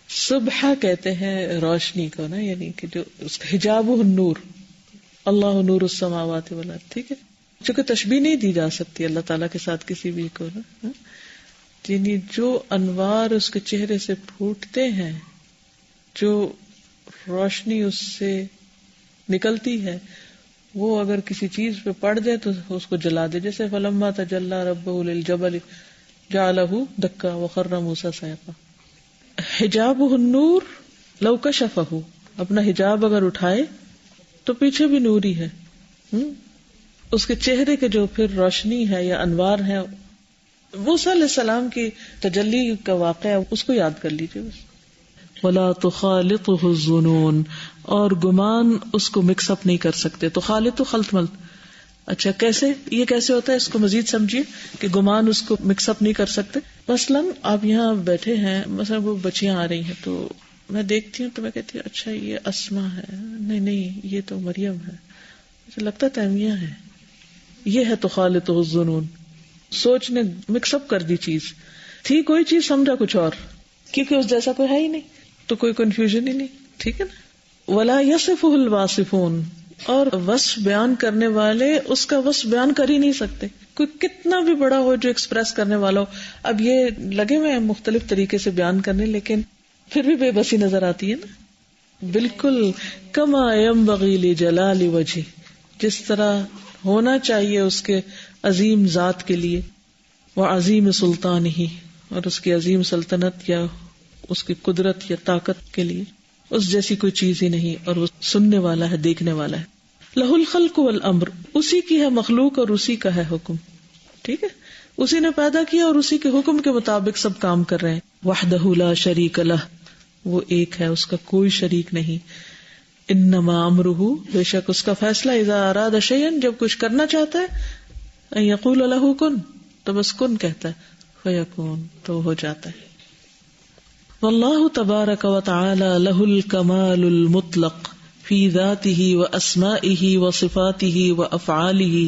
صبح کہتے ہیں روشنی کو نا، یعنی کہ جو اس کا حجاب النور، اللہ نور السماوات والارض، ٹھیک ہے، چونکہ تشبیہ نہیں دی جا سکتی اللہ تعالیٰ کے ساتھ کسی بھی کو نا، یعنی جو انوار اس کے چہرے سے پھوٹتے ہیں، جو روشنی اس سے نکلتی ہے، وہ اگر کسی چیز پہ پڑ جائے تو اس کو جلا دے. جیسے فلما تجلی ربہ للجبل جعلہ دکا وخر موسیٰ صعقا. حجاب النور لو کشفہ اپنا حجاب اگر اٹھائے تو پیچھے بھی نور ہی ہے، اس کے چہرے کے جو پھر روشنی ہے یا انوار ہے. موسیٰ علیہ السلام کی تجلی کا واقعہ اس کو یاد کر لیجیے بس. ولا تخالطہ الظنون اور گمان اس کو مکس اپ نہیں کر سکتے. تو خالط خلط ملط، اچھا کیسے، یہ کیسے ہوتا ہے اس کو مزید سمجھیے کہ گمان اس کو مکس اپ نہیں کر سکتے. مثلاً آپ یہاں بیٹھے ہیں، مثلا وہ بچیاں آ رہی ہیں تو میں دیکھتی ہوں تو میں کہتی ہوں اچھا یہ اسما ہے، نہیں یہ تو مریم ہے، مجھے لگتا تیمیہ ہے. یہ ہے تو خالط الظنون، سوچ نے مکس اپ کر دی چیز، تھی کوئی چیز سمجھا کچھ اور، کیونکہ اس جیسا کوئی ہے ہی نہیں تو کوئی کنفیوژن ہی نہیں، ٹھیک ہے نا. ولا یصفہ الواصفون اور وصف بیان کرنے والے اس کا وصف بیان کر ہی نہیں سکتے. کوئی کتنا بھی بڑا ہو جو ایکسپریس کرنے والا ہو، اب یہ لگے ہوئے مختلف طریقے سے بیان کرنے، لیکن پھر بھی بے بسی نظر آتی ہے نا. بالکل کما ینبغی لجلال وجہ، جس طرح ہونا چاہیے اس کے عظیم ذات کے لیے، وعظیم سلطانہ اور اس کی عظیم سلطنت یا اس کی قدرت یا طاقت کے لیے، اس جیسی کوئی چیز ہی نہیں، اور وہ سننے والا ہے، دیکھنے والا ہے. لہ الخلق والامر، اسی کی ہے مخلوق اور اسی کا ہے حکم. ٹھیک ہے، اسی نے پیدا کیا اور اسی کے حکم کے مطابق سب کام کر رہے ہیں. وحدہ لا شریک لہ، وہ ایک ہے، اس کا کوئی شریک نہیں. انما امرہ، بے شک اس کا فیصلہ، اذا اراد شیئا، جب کچھ کرنا چاہتا ہے، ان یقول لہ کن، تو بس کن کہتا ہے، فیکون، تو ہو جاتا ہے. واللہ تبارک و تعالی لہ الکمال المطلق فی ذاتہ واسمائہ وصفاتہ وافعالہ،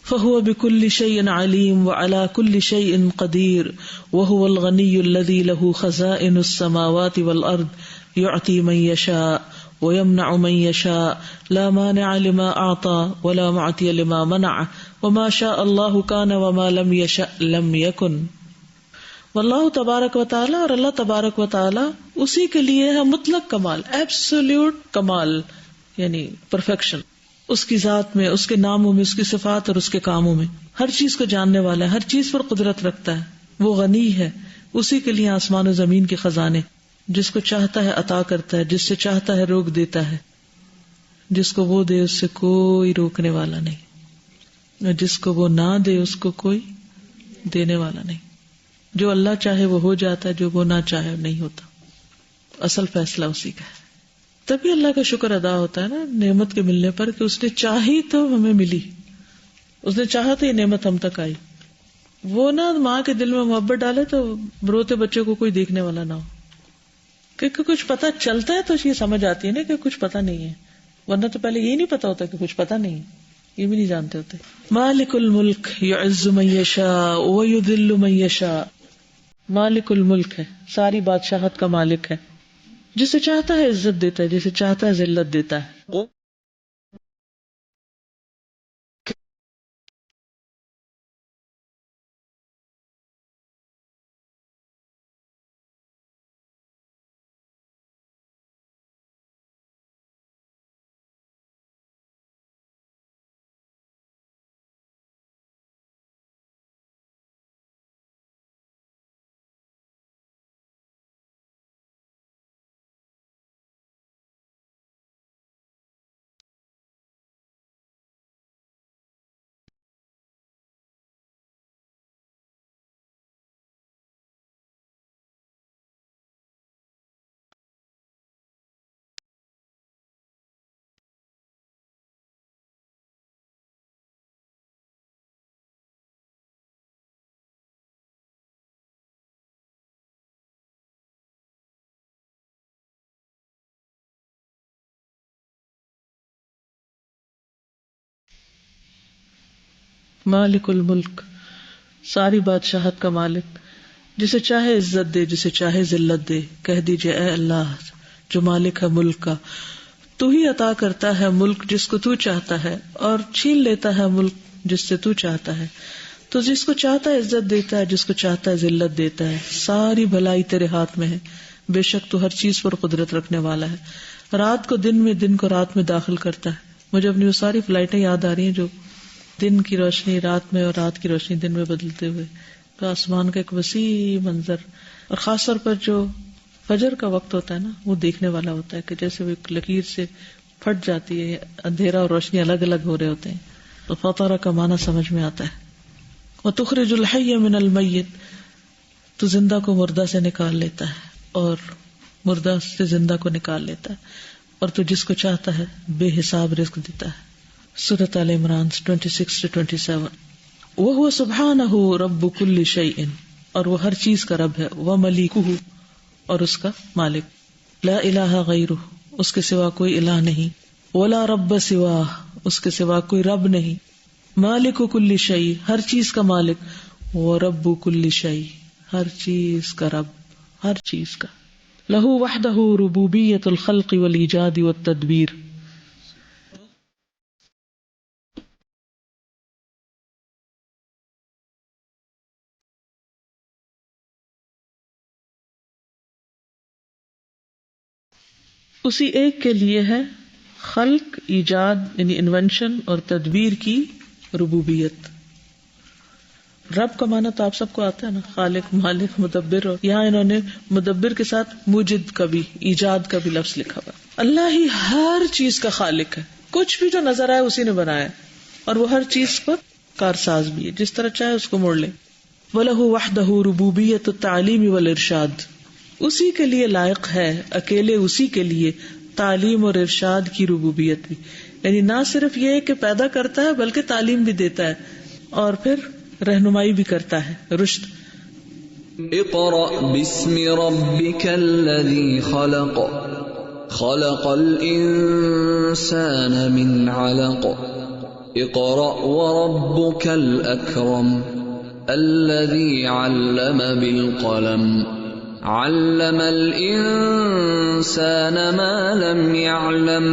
فهو بكل شيء عليم وعلى كل شيء قدير، وهو الغني الذي له خزائن السماوات والأرض يعطي من يشاء ويمنع من يشاء، لا مانع لما أعطى ولا معطي لما منع، وما شاء الله كان وما لم يشأ لم يكن. واللہ تبارک و تعالی، اور اللہ تبارک و تعالی اسی کے لیے ہے مطلق کمال، ایبسولوٹ کمال، یعنی پرفیکشن، اس کی ذات میں، اس کے ناموں میں، اس کی صفات اور اس کے کاموں میں. ہر چیز کو جاننے والا ہے، ہر چیز پر قدرت رکھتا ہے، وہ غنی ہے، اسی کے لیے آسمان و زمین کے خزانے. جس کو چاہتا ہے عطا کرتا ہے، جس سے چاہتا ہے روک دیتا ہے، جس کو وہ دے اس سے کوئی روکنے والا نہیں، اور جس کو وہ نہ دے اس کو کوئی دینے والا نہیں. جو اللہ چاہے وہ ہو جاتا ہے، جو وہ نہ چاہے نہیں ہوتا. اصل فیصلہ اسی کا ہے. تبھی اللہ کا شکر ادا ہوتا ہے نا نعمت کے ملنے پر، کہ اس نے چاہی تو ہمیں ملی، اس نے چاہا تو یہ نعمت ہم تک آئی. وہ نہ ماں کے دل میں محبت ڈالے تو روتے بچے کو کوئی دیکھنے والا نہ ہو، کیونکہ کچھ پتہ چلتا ہے تو یہ سمجھ آتی ہے نا کہ کچھ پتہ نہیں ہے، ورنہ تو پہلے یہی نہیں پتا ہوتا کہ کچھ پتہ نہیں، یہ بھی نہیں جانتے ہوتے. مالک الملک یعز من یشاء ویذل من یشاء، مالک الملک ہے، ساری بادشاہت کا مالک ہے، جسے چاہتا ہے عزت دیتا ہے، جسے چاہتا ہے ذلت دیتا ہے. مالک الملک، ساری بادشاہت کا مالک، جسے چاہے عزت دے، جسے چاہے ذلت دے. کہہ دیجئے اے اللہ جو مالک ہے ملک کا، تو ہی عطا کرتا ہے ملک جس کو تو چاہتا ہے، اور چھین لیتا ہے ملک جس سے تو چاہتا ہے. تو جس کو چاہتا ہے عزت دیتا ہے، جس کو چاہتا ہے ذلت دیتا ہے. ساری بھلائی تیرے ہاتھ میں ہے، بے شک تو ہر چیز پر قدرت رکھنے والا ہے. رات کو دن میں، دن کو رات میں داخل کرتا ہے. مجھے اپنی وہ ساری فلائٹیں یاد آ رہی ہیں جو دن کی روشنی رات میں اور رات کی روشنی دن میں بدلتے ہوئے، تو آسمان کا ایک وسیع منظر. اور خاص طور پر جو فجر کا وقت ہوتا ہے نا، وہ دیکھنے والا ہوتا ہے کہ جیسے وہ ایک لکیر سے پھٹ جاتی ہے، اندھیرا اور روشنی الگ الگ ہو رہے ہوتے ہیں. تو فطر کا معنی سمجھ میں آتا ہے. وتخرج الحی من المیت، تو زندہ کو مردہ سے نکال لیتا ہے اور مردہ سے زندہ کو نکال لیتا ہے، اور تو جس کو چاہتا ہے بے حساب رزق دیتا ہے. سورۃ آل عمران 26-27. وہو سبحانہ رب کل شیء، اور وہ ہر چیز کا رب ہے. وملیکہ، اور اس کا مالک. لا الہ غیرہ، اس کے سوا کوئی الہ نہیں. ولا رب سواہ، اس کے سوا کوئی رب نہیں. مالک کل شیء، ہر چیز کا مالک. ورب کل شیء، ہر چیز کا رب، ہر چیز کا. لہ وحدہ ربوبیۃ الخلق والایجاد والتدبیر. اسی ایک کے لیے ہے خلق، ایجاد یعنی انونشن، اور تدبیر کی ربوبیت. رب کا معنی تو آپ سب کو آتا ہے نا، خالق، مالک، مدبر، اور یہاں انہوں نے مدبر کے ساتھ موجد کا بھی، ایجاد کا بھی لفظ لکھا ہوا۔ اللہ ہی ہر چیز کا خالق ہے، کچھ بھی جو نظر آئے اسی نے بنایا، اور وہ ہر چیز پر کارساز بھی ہے، جس طرح چاہے اس کو موڑ لے۔ وَلَهُ وَحْدَهُ رُبُوبِيَّةُ التَّعْلِيمِ وَالْإِرْشَادِ، اسی کے لیے لائق ہے، اکیلے اسی کے لیے تعلیم اور ارشاد کی ربوبیت بھی، یعنی نہ صرف یہ کہ پیدا کرتا ہے بلکہ تعلیم بھی دیتا ہے اور پھر رہنمائی بھی کرتا ہے، رشد۔ اقرأ باسم ربك الذي خلق خلق الإنسان من علق اقرأ وربك الأكرم الذي علم بالقلم علم الإنسان ما لم يعلم۔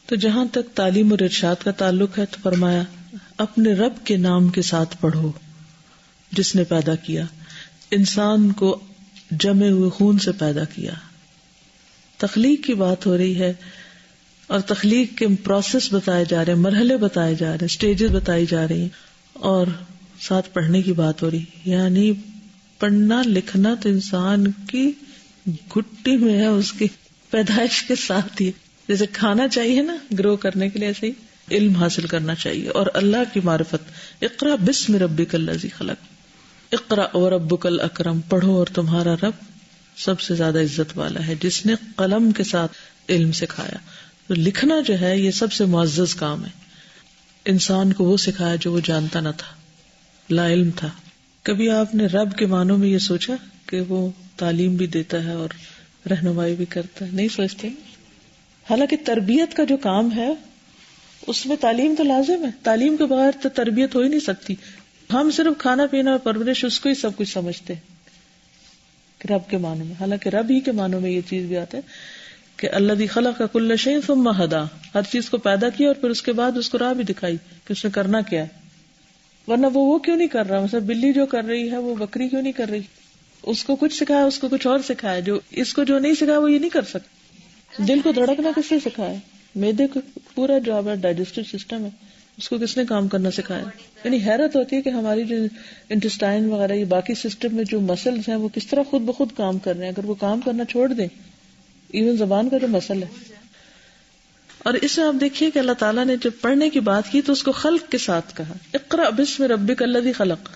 تو جہاں تک تعلیم اور ارشاد کا تعلق ہے تو فرمایا اپنے رب کے نام کے ساتھ پڑھو جس نے پیدا کیا، انسان کو جمے ہوئے خون سے پیدا کیا۔ تخلیق کی بات ہو رہی ہے اور تخلیق کے پروسیس بتائے جا رہے ہیں، مرحلے بتائے جا رہے ہیں، سٹیجز بتائی جا رہی ہیں، اور ساتھ پڑھنے کی بات ہو رہی ہے، یعنی پڑھنا لکھنا تو انسان کی گھٹی میں ہے، اس کی پیدائش کے ساتھ ہی، جیسے کھانا چاہیے نا گرو کرنے کے لیے، ایسے ہی علم حاصل کرنا چاہیے اور اللہ کی معرفت۔ اقرأ باسم ربک الذی خلق اقرأ وربک الاکرم، پڑھو اور تمہارا رب سب سے زیادہ عزت والا ہے جس نے قلم کے ساتھ علم سکھایا۔ تو لکھنا جو ہے یہ سب سے معزز کام ہے، انسان کو وہ سکھایا جو وہ جانتا نہ تھا، لا علم تھا۔ کبھی آپ نے رب کے معنوں میں یہ سوچا کہ وہ تعلیم بھی دیتا ہے اور رہنمائی بھی کرتا ہے؟ نہیں سوچتے۔ حالانکہ تربیت کا جو کام ہے اس میں تعلیم تو لازم ہے، تعلیم کے بغیر تو تربیت ہو ہی نہیں سکتی۔ ہم صرف کھانا پینا اور پرورش اس کو ہی سب کچھ سمجھتے ہیں رب کے معنوں میں، حالانکہ رب ہی کے معنوں میں یہ چیز بھی آتا ہے کہ الذی خلق کل شیء ثم ھدی، ہر چیز کو پیدا کیا اور پھر اس کے بعد اس کو راہ بھی دکھائی کہ اس نے کرنا کیا ہے، ورنہ وہ کیوں نہیں کر رہا؟ مثلا بلی جو کر رہی ہے وہ بکری کیوں نہیں کر رہی؟ اس کو کچھ سکھایا، اس کو کچھ اور سکھایا، جو اس کو جو نہیں سکھایا وہ یہ نہیں کر سکتا۔ دل کو دھڑکنا کس نے سکھایا؟ میدے کو پورا جو ہے ڈائجسٹو سسٹم ہے اس کو کس نے کام کرنا سکھایا؟ یعنی حیرت ہوتی ہے کہ ہماری جو انٹسٹائن وغیرہ یہ باقی سسٹم میں جو مسلز ہیں وہ کس طرح خود بخود کام کر رہے ہیں اگر وہ کام کرنا چھوڑ دیں۔ ایون زبان کا جو مسل ہے، اور اس میں آپ دیکھیے کہ اللہ تعالیٰ نے جب پڑھنے کی بات کی تو اس کو خلق کے ساتھ کہا، اقرأ باسم ربک الذی خلق۔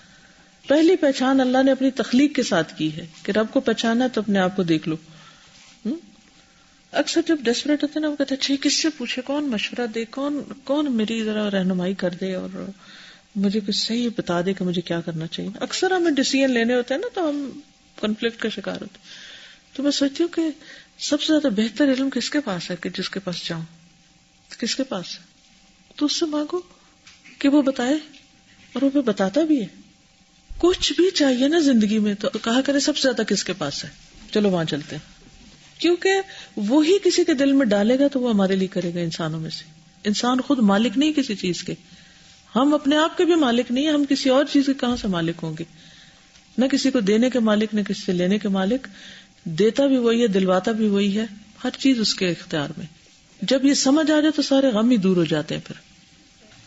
پہلی پہچان اللہ نے اپنی تخلیق کے ساتھ کی ہے کہ رب کو پہچانا تو اپنے آپ کو دیکھ لو۔ اکثر جب ڈیسپریٹ ہوتے ہیں نا وہ کہتے ہیں اچھا کس سے پوچھے، کون مشورہ دے، کون میری ذرا رہنمائی کر دے اور مجھے کچھ صحیح بتا دے کہ مجھے کیا کرنا چاہیے۔ اکثر ہمیں ڈیسیژن لینے ہوتے ہیں نا تو ہم کنفلکٹ کا شکار ہوتے ہیں۔ تو میں سوچتی ہوں کہ سب سے زیادہ بہتر علم کس کے پاس ہے کہ جس کے پاس جاؤں؟ کس کے پاس؟ تو اس سے مانگو کہ وہ بتائے، اور وہ بتاتا بھی ہے۔ کچھ بھی چاہیے نا زندگی میں تو کہا کرے سب سے زیادہ کس کے پاس ہے، چلو وہاں چلتے ہیں، کیونکہ وہی کسی کے دل میں ڈالے گا تو وہ ہمارے لیے کرے گا۔ انسانوں میں سے انسان خود مالک نہیں کسی چیز کے، ہم اپنے آپ کے بھی مالک نہیں ہیں، ہم کسی اور چیز کے کہاں سے مالک ہوں گے؟ نہ کسی کو دینے کے مالک، نہ کسی سے لینے کے مالک، دیتا بھی وہی ہے، دلواتا بھی وہی ہے، ہر چیز اس کے اختیار میں۔ جب یہ سمجھ آ جائے تو سارے غم ہی دور ہو جاتے ہیں۔ پھر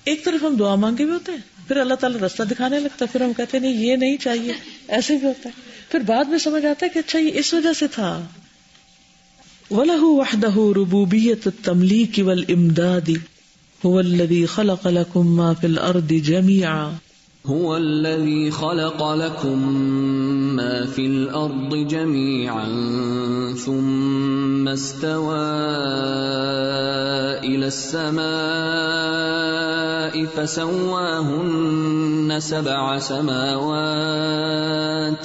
ایک طرف ہم دعا مانگے بھی ہوتے ہیں، پھر اللہ تعالیٰ رستہ دکھانے لگتا ہے، پھر ہم کہتے ہیں نہیں یہ نہیں چاہیے، ایسے بھی ہوتا ہے، پھر بعد میں سمجھ آتا ہے کہ اچھا یہ اس وجہ سے تھا۔ وَلَهُ وَحْدَهُ رُبُوبِيَّةُ التَّمْلِيكِ وَالْإِمْدَادِ هُوَ الَّذِي خَلَقَ لَكُم مَّا فِي الْأَرْضِ جَمِيعًا هو الذي خلق لكم ما في الأرض جميعا ثم استوى إلى السماء فسواهن 7 سماوات۔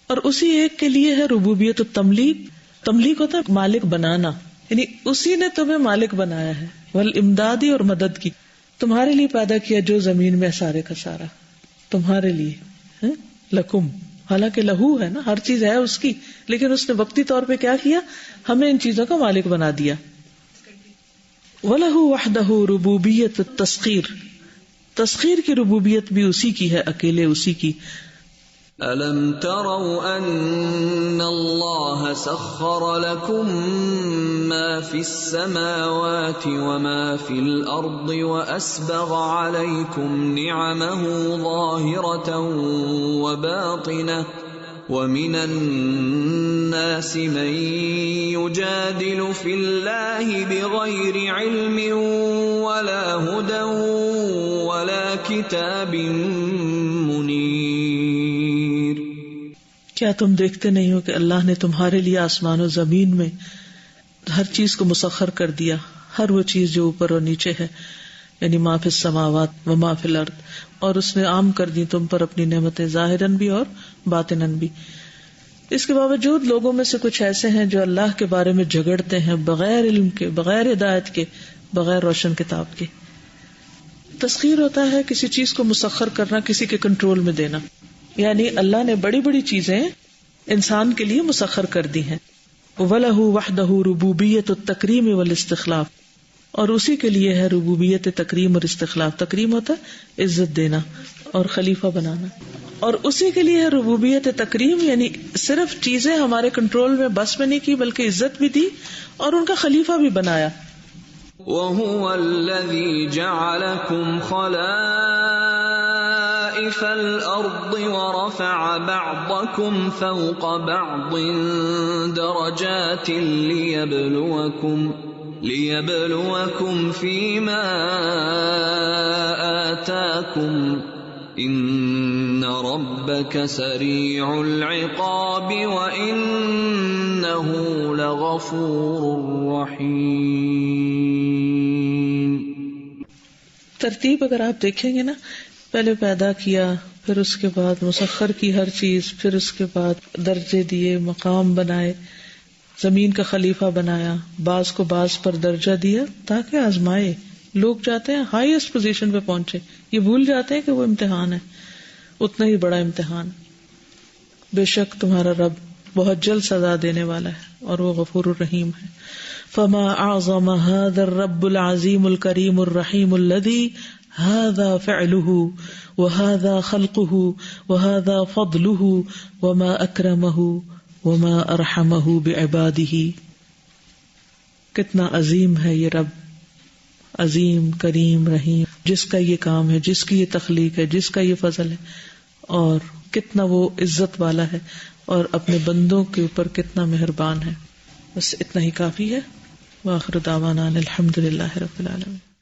اور اسی ایک کے لیے ہے ربوبیت التملیک۔ تملیک ہوتا ہے مالک بنانا، یعنی اسی نے تمہیں مالک بنایا ہے، والامدادی اور مدد کی، تمہارے لیے پیدا کیا جو زمین میں سارے کا سارا تمہارے لیے، لکم، حالانکہ لہو ہے نا، ہر چیز ہے اس کی، لیکن اس نے وقتی طور پہ کیا کیا، ہمیں ان چیزوں کا مالک بنا دیا۔ وَلَهُ وَحْدَهُ رُبُوبِيَّةُ التَّسْخِيرِ، تسخیر کی ربوبیت بھی اسی کی ہے، اکیلے اسی کی۔ أَلَمْ تَرَوْا أَنَّ اللَّهَ سَخَّرَ لَكُم مَّا فِي السَّمَاوَاتِ وَمَا فِي الْأَرْضِ وَأَسْبَغَ عَلَيْكُمْ نِعَمَهُ ظَاهِرَةً وَبَاطِنَةً وَمِنَ النَّاسِ مَن يُجَادِلُ فِي اللَّهِ بِغَيْرِ عِلْمٍ وَلَا هُدًى وَلَا كِتَابٍ مُنِيرٍ۔ کیا تم دیکھتے نہیں ہو کہ اللہ نے تمہارے لیے آسمان و زمین میں ہر چیز کو مسخر کر دیا، ہر وہ چیز جو اوپر اور نیچے ہے، یعنی ما فی السماوات و ما فی الارض، اور اس نے عام کر دی تم پر اپنی نعمتیں ظاہراً بھی اور باطناً بھی۔ اس کے باوجود لوگوں میں سے کچھ ایسے ہیں جو اللہ کے بارے میں جھگڑتے ہیں بغیر علم کے، بغیر ہدایت کے، بغیر روشن کتاب کے۔ تسخیر ہوتا ہے کسی چیز کو مسخر کرنا، کسی کے کنٹرول میں دینا، یعنی اللہ نے بڑی بڑی چیزیں انسان کے لیے مسخر کر دی ہیں۔ وَلَهُ وَحْدَهُ رُبُوبِيَّةُ التَّكْرِيمِ وَالِاسْتِخْلَافِ، اور اسی کے لیے ہے ربوبیت تکریم اور استخلاف۔ تکریم ہوتا ہے عزت دینا اور خلیفہ بنانا، اور اسی کے لیے ہے ربوبیت تکریم، یعنی صرف چیزیں ہمارے کنٹرول میں بس میں نہیں کی بلکہ عزت بھی دی اور ان کا خلیفہ بھی بنایا۔ وَهُوَ الَّذِي جَعَلَكُمْ خَلَائِفَ الْأَرْضِ وَرَفَعَ بَعْضَكُمْ فَوْقَ بَعْضٍ دَرَجَاتٍ لِيَبْلُوَكُمْ فِيمَا آتَاكُمْ إِنَّ رَبَّكَ سَرِيعُ الْعِقَابِ وَإِنَّهُ لَغَفُورٌ رَحِيمٌ۔ ترتیب اگر آپ دیکھیں گے نا، پہلے پیدا کیا، پھر اس کے بعد مسخر کی ہر چیز، پھر اس کے بعد درجے دیے، مقام بنائے، زمین کا خلیفہ بنایا، بعض کو بعض پر درجہ دیا تاکہ آزمائے۔ لوگ جاتے ہیں ہائیسٹ پوزیشن پہ پہنچے، یہ بھول جاتے ہیں کہ وہ امتحان ہے، اتنا ہی بڑا امتحان۔ بے شک تمہارا رب بہت جلد سزا دینے والا ہے اور وہ غفور الرحیم ہے۔ فما اعظم هذا الرب العظیم الکریم الرحیم الذی هذا فعله وهذا خلقه وهذا فضله وما اکرمه وما ارحمہ بعبادہ۔ کتنا عظیم ہے یہ رب، عظیم کریم رحیم، جس کا یہ کام ہے، جس کی یہ تخلیق ہے، جس کا یہ فضل ہے، اور کتنا وہ عزت والا ہے اور اپنے بندوں کے اوپر کتنا مہربان ہے۔ بس اتنا ہی کافی ہے۔ وآخر دعوانا الحمد للہ رب العالمین۔